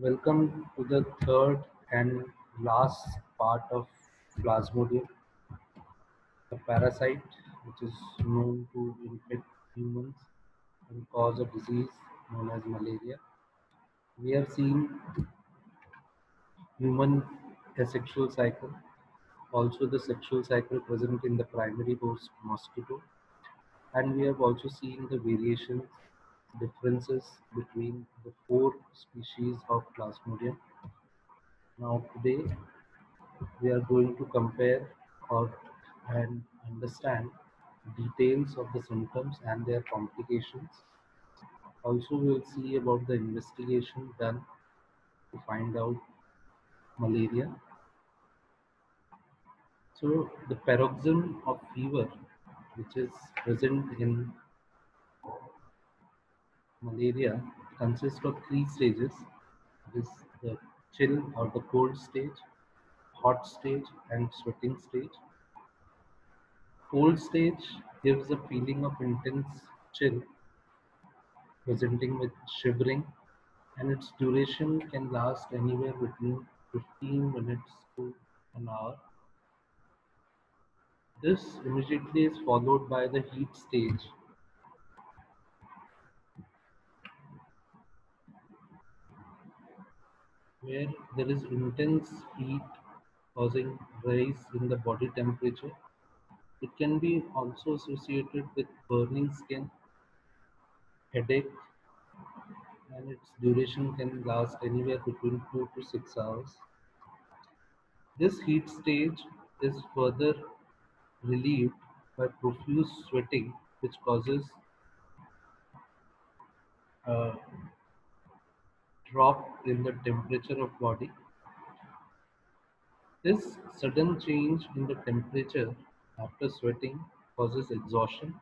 Welcome to the third and last part of Plasmodium, a parasite which is known to infect humans and cause a disease known as malaria. We have seen human asexual cycle, also the sexual cycle present in the primary host mosquito, and we have also seen the variations, differences between the four species of Plasmodium. Now today we are going to compare or and understand details of the symptoms and their complications. Also, we will see about the investigation done to find out malaria. So, the paroxysm of fever, which is present in malaria, consists of three stages. This the chill or the cold stage, hot stage, and sweating stage. Cold stage gives a feeling of intense chill presenting with shivering, and its duration can last anywhere between 15 minutes to an hour. This immediately is followed by the heat stage, where there is intense heat causing rise in the body temperature. It can be also associated with burning skin, headache, and its duration can last anywhere between 2 to 6 hours. This heat stage is further relieved by profuse sweating, which causes a drop in the temperature of body. This sudden change in the temperature after sweating causes exhaustion,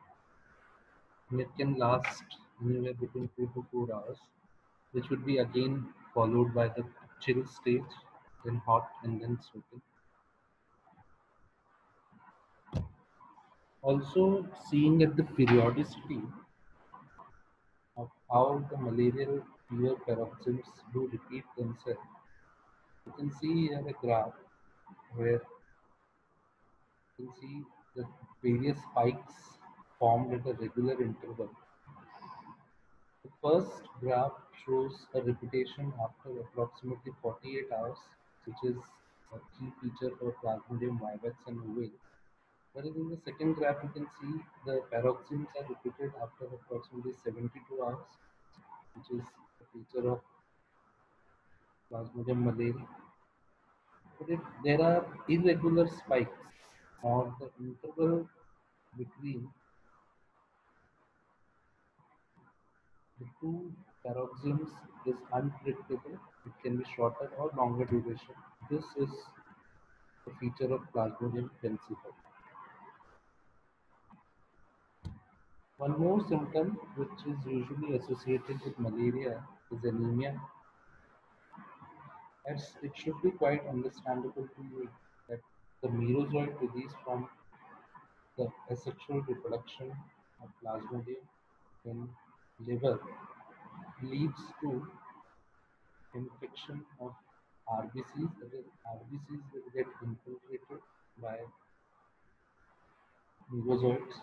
and it can last anywhere between 2 to 4 hours, which would be again followed by the chill stage, then hot, and then sweating. Also, seeing at the periodicity of how the malarial fever paroxysms do repeat themselves. You can see here a graph where you can see the various spikes formed at a regular interval. The first graph shows a repetition after approximately 48 hours, which is a key feature for Plasmodium vivax and ovale. Whereas in the second graph, you can see the paroxysms are repeated after approximately 72 hours, which is a feature of Plasmodium malaria. But if there are irregular spikes or the interval between the two paroxysms is unpredictable, it can be shorter or longer duration. This is a feature of Plasmodium falciparum. One more symptom which is usually associated with malaria is anemia. As it should be quite understandable to you that the merozoite released from the asexual reproduction of Plasmodium in liver leads to infection of RBCs. That is, RBCs will get infiltrated by merozoites.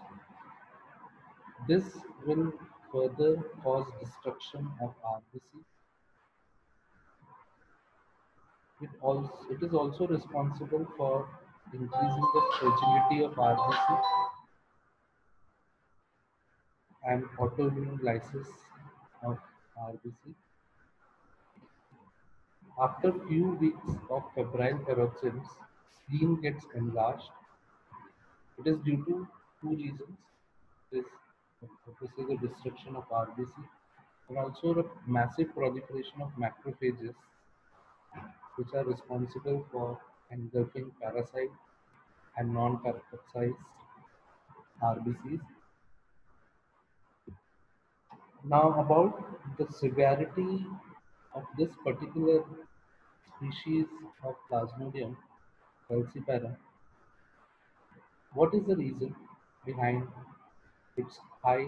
This will further cause destruction of RBC. It is also responsible for increasing the fragility of RBC and autoimmune lysis of RBC. After few weeks of febrile paroxysms, spleen gets enlarged. It is due to two reasons. This obviously the destruction of RBC and also the massive proliferation of macrophages, which are responsible for engulfing parasite and non-parasitized RBCs. Now about the severity of this particular species of Plasmodium falciparum. What is the reason behind its high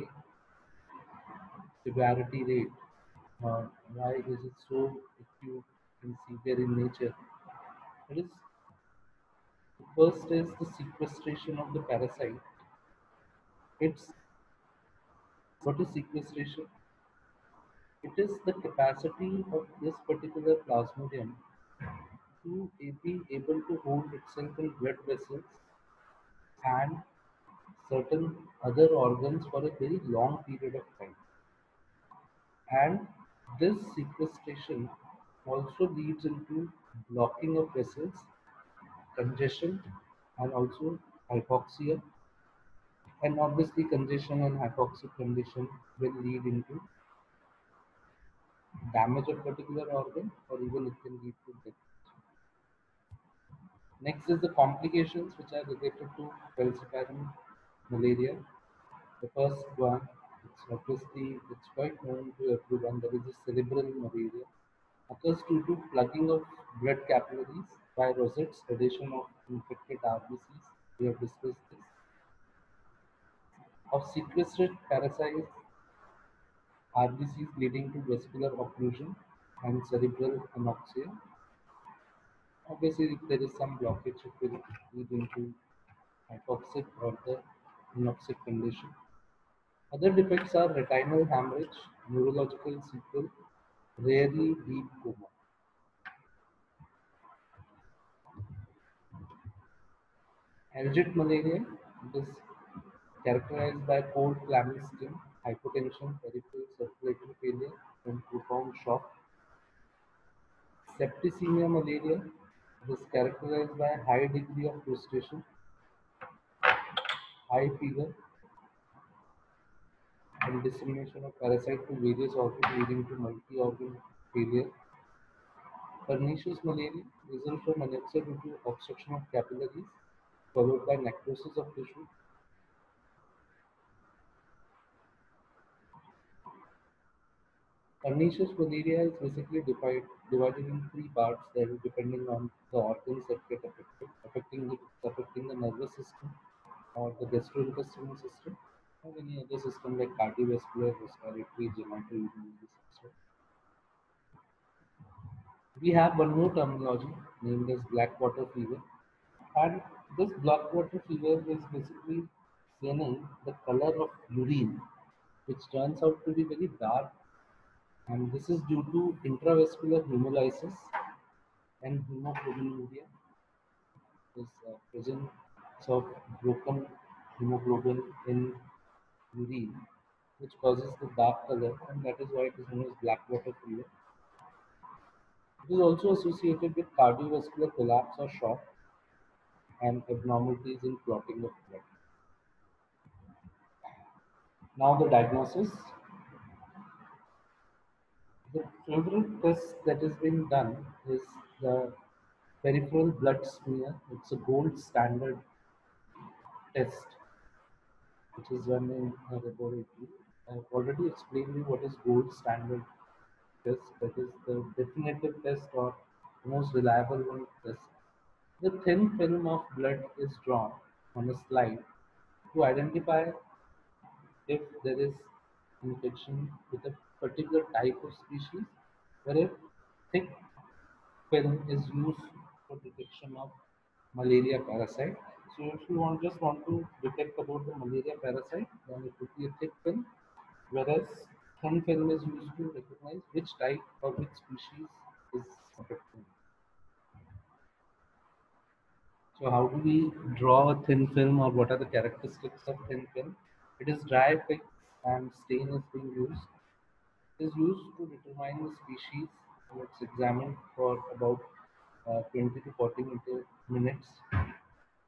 severity rate? Why is it so you can see there in nature. It is first is the sequestration of the parasite. It's what is sequestration? It is the capacity of this particular plasmodium to be able to hold itself in blood vessels and certain other organs for a very long period of time. And this sequestration also leads into blocking of vessels, congestion, and also hypoxia. And obviously, congestion and hypoxic condition will lead into damage of particular organ, or even it can lead to death. Next is the complications which are related to falciparum malaria. The first one, it's quite known to everyone, that is the cerebral malaria. Occurs due to plugging of blood capillaries by rosettes, addition of infected RBCs. We have discussed this. Of sequestered parasites, RBCs leading to vascular occlusion and cerebral anoxia. Obviously, if there is some blockage, it will lead into hypoxic or the anoxic condition. Other defects are retinal hemorrhage, neurological sequel, rarely deep coma. Algid malaria is characterized by cold clammy skin, hypotension, peripheral circulatory failure, and profound shock. Septicemia malaria is characterized by a high degree of frustration, high fever, and dissemination of parasite to various organs leading to multi-organ failure. Pernicious malaria results from anoxia due to obstruction of capillaries, followed by necrosis of tissue. Pernicious malaria is basically divided in three parts, that is depending on the organs that get affected, affecting the nervous system or the gastrointestinal system or any other system like cardiovascular, respiratory, genitourinary system. We have one more terminology named as black water fever, and this black water fever is basically staining the color of urine, which turns out to be very dark, and this is due to intravascular hemolysis and hemoglobinuria, is presence of broken hemoglobin in urine, which causes the dark color, and that is why it is known as black water fever. It is also associated with cardiovascular collapse or shock and abnormalities in clotting of blood. Now the diagnosis. The favorite test that has been done is the peripheral blood smear. It's a gold standard test which is done in a laboratory. I've already explained you what is gold standard test. That is the definitive test or most reliable one test. The thin film of blood is drawn on a slide to identify if there is infection with a particular type of species, whereas thick film is used for detection of malaria parasite. So if you want to detect about the malaria parasite, then it would be a thick film, whereas thin film is used to recognize which type or which species is affected. So how do we draw a thin film, or what are the characteristics of thin film? It is dry, thick, and stain is being used. It is used to determine the species. It's examined for about 20 to 40 minutes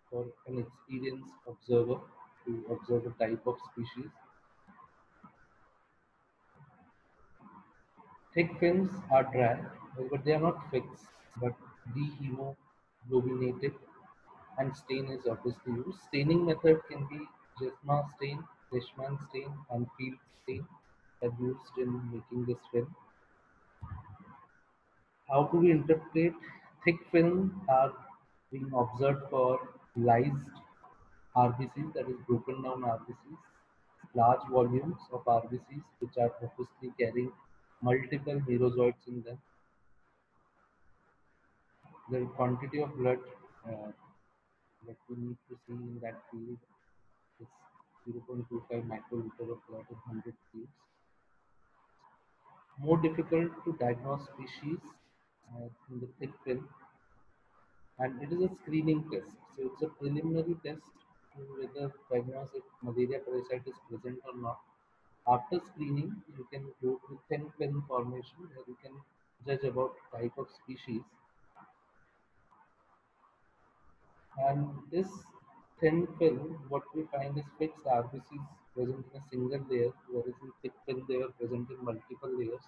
for an experienced observer to observe a type of species. Thick films are dry, but they are not fixed, but dehemoglobinated, and stain is obviously used. Staining method can be Jesma stain, Leishman stain, and field stain are used in making this film. How do we interpret? Thick film are being observed for lysed RBCs, that is broken down RBCs, large volumes of RBCs which are obviously carrying multiple merozoites in them. The quantity of blood uh, that we need to see in that field is 0.25 microliter of blood in 100 fields. More difficult to diagnose species in the thick film, and it is a screening test. So it's a preliminary test to whether diagnose if malaria parasite is present or not. After screening, you can go to thin film formation where you can judge about type of species. And this thin film, what we find is fixed RBCs present in a single layer, whereas in thick film they are present in multiple layers.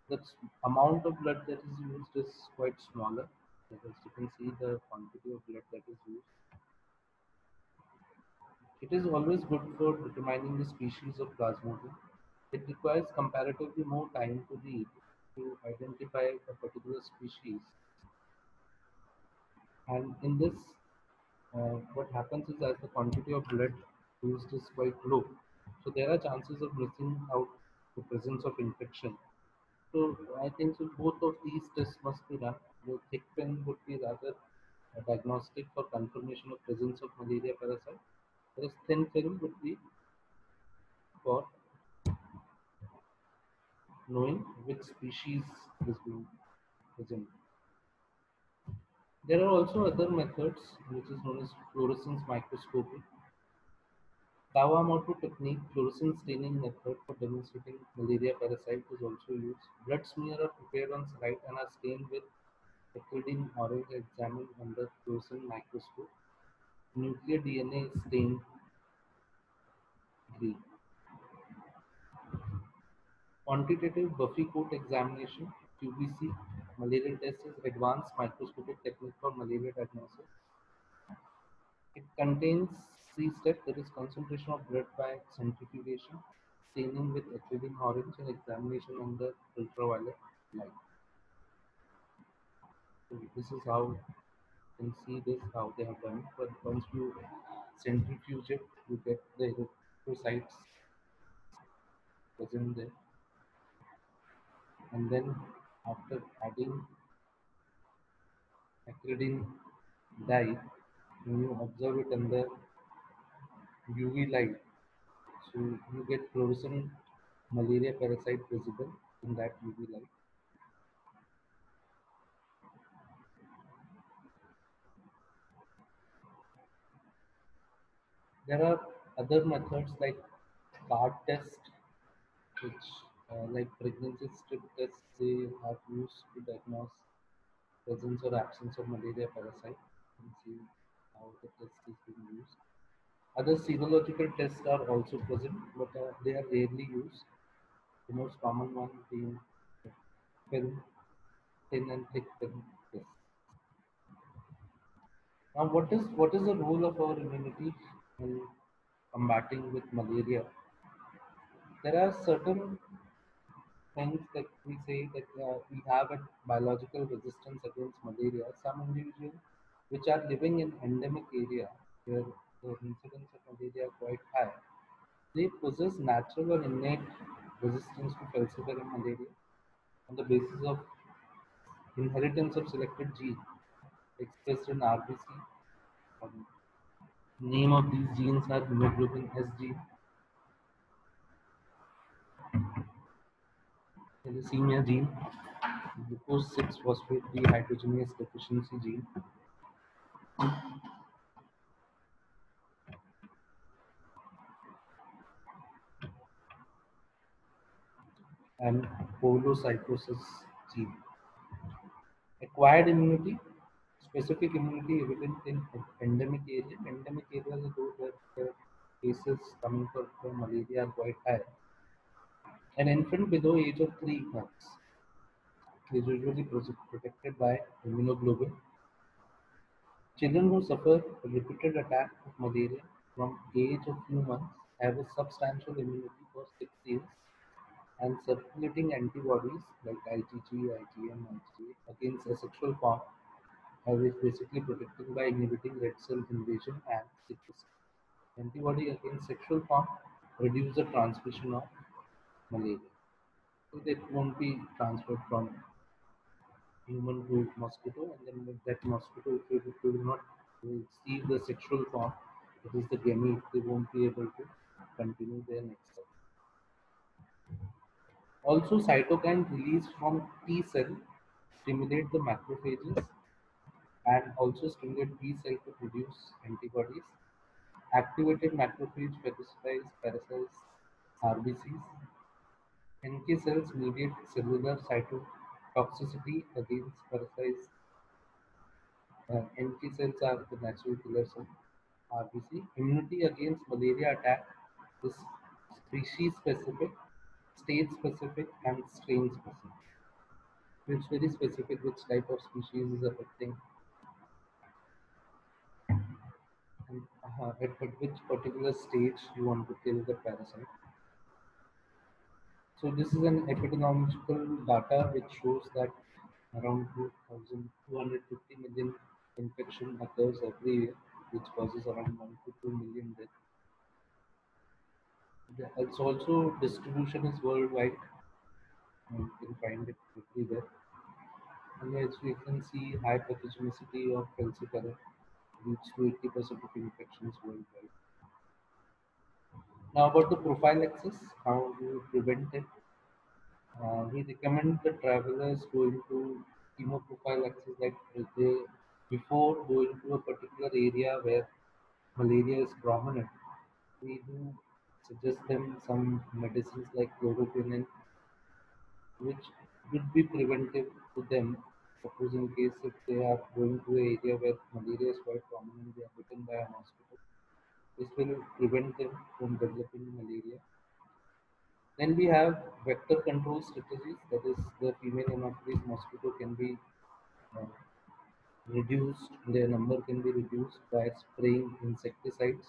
The amount of blood that is used is quite smaller. As you can see, the quantity of blood that is used. It is always good for determining the species of Plasmodium. It requires comparatively more time to read to identify a particular species. And in this, what happens is as the quantity of blood used is quite low, so there are chances of missing out the presence of infection. So I think so both of these tests must be done. The thick pen would be rather a diagnostic for confirmation of presence of malaria parasite, whereas thin film would be for knowing which species is being present. There are also other methods which is known as fluorescence microscopy. Kawamoto technique, fluorescence staining method for demonstrating malaria parasite is also used. Blood smear are prepared on slide and are stained with ethylene orange examined under fluorescent microscope. Nuclear DNA is stained green. Quantitative Buffy coat examination (QBC) malaria test is advanced microscopic technique for malaria diagnosis. It contains three steps, that is concentration of blood by centrifugation, staining with ethylene orange, and examination under ultraviolet light. So this is how you can see this how they have done it. But once you centrifuge it, you get the erythrocytes present there, and then after adding acridine dye, when you observe it under UV light, so you get fluorescent malaria parasite visible in that UV light. There are other methods like card test, which like pregnancy strip tests they have used to diagnose presence or absence of malaria parasite and see how the test is being used. Other serological tests are also present, but they are rarely used. The most common one being the film, thin and thick film test. Now, what is the role of our immunity in combating with malaria? There are certain things that we say that we have a biological resistance against malaria. Some individuals which are living in endemic area where the incidence of malaria are quite high, they possess natural or innate resistance to falciparum malaria on the basis of inheritance of selected gene expressed in RBC. Um, Name of these genes are hemoglobin S gene, thalassemia gene, glucose 6 phosphate dehydrogenase deficiency gene, and podocytosis gene. Acquired immunity, specific immunity evident in endemic area. Endemic areas are those where the cases coming from malaria are quite high. An infant below age of 3 months is usually protected by immunoglobulin. Children who suffer a repeated attack of malaria from age of few months have a substantial immunity for 6 years and circulating antibodies like IgG, IgM, IgA against a sexual form is basically protected by inhibiting red cell invasion and secrecy. Antibody against sexual form reduce the transmission of malaria. So it won't be transferred from human to mosquito, and then with that mosquito, if it will not receive the sexual form, it is the gamete, they won't be able to continue their next life. Also, cytokine released from T cell stimulate the macrophages and also stimulate B cell to produce antibodies. Activated macrophage phagocytes RBCs. NK cells mediate cellular cytotoxicity against parasites. NK cells are the natural killers of RBC. Immunity against malaria attack is species specific, state specific, and strain specific. It's very specific which type of species is affecting and at which particular stage you want to kill the parasite. So this is an epidemiological data which shows that around 2,250 million infection occurs every year, which causes around 1 to 2 million deaths. It's also distribution is worldwide, and you can find it everywhere. And as we can see, high pathogenicity of falciparum reach to 80% of infections worldwide. Now about the prophylaxis, how do you prevent it? We recommend the travelers going to chemoprophylaxis like they before going to a particular area where malaria is prominent. We do suggest them some medicines like chloroquine, which would be preventive to them. Suppose in case if they are going to an area where malaria is quite prominent, they are bitten by a mosquito. This will prevent them from developing malaria. Then we have vector control strategies. That is, the female Anopheles mosquito can be uh, reduced. Their number can be reduced by spraying insecticides.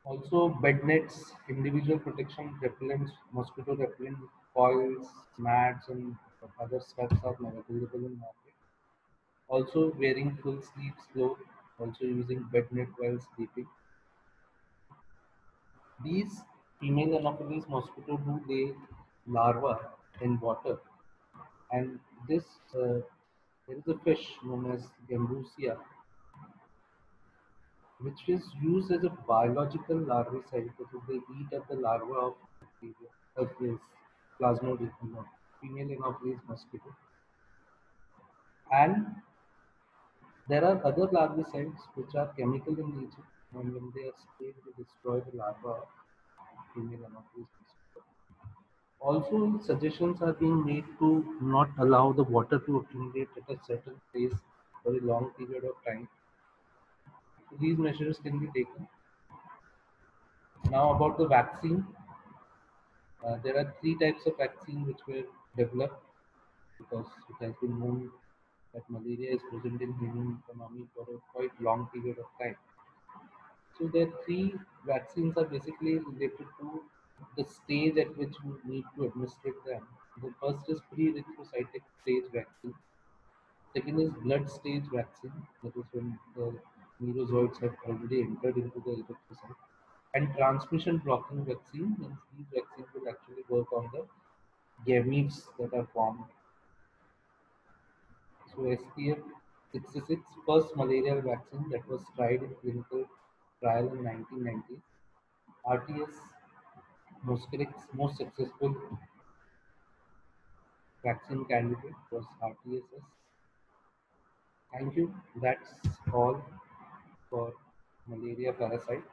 Also, bed nets, individual protection repellents, mosquito repellent coils, mats, and other stuffs are now available in market. Also, wearing full sleeves clothes. Also, using bed net while sleeping. These female Anopheles mosquito do lay larvae in water, and this there is a fish known as Gambusia, which is used as a biological larvicide because they eat at the larva of bacteria, of this plasmodium, no, female Anopheles mosquito. And there are other larvicides which are chemical in nature, and when they are sprayed, they destroy the larva of female Anopheles mosquito. Also, suggestions are being made to not allow the water to accumulate at a certain place for a long period of time. So these measures can be taken. Now about the vaccine, there are three types of vaccine which were developed because it has been known that malaria is present in human economy for a quite long period of time. So the three vaccines are basically related to the stage at which you need to administer them. The first is pre-erythrocytic stage vaccine. Second is blood stage vaccine, that is when the merozoites have already entered into the erythrocyte. And transmission blocking vaccine means these vaccines will actually work on the gametes that are formed. So SPF 66, first malarial vaccine that was tried in clinical trial in 1990s. RTS Mosquirix most successful vaccine candidate was RTSS. Thank you. That's all for malaria parasite.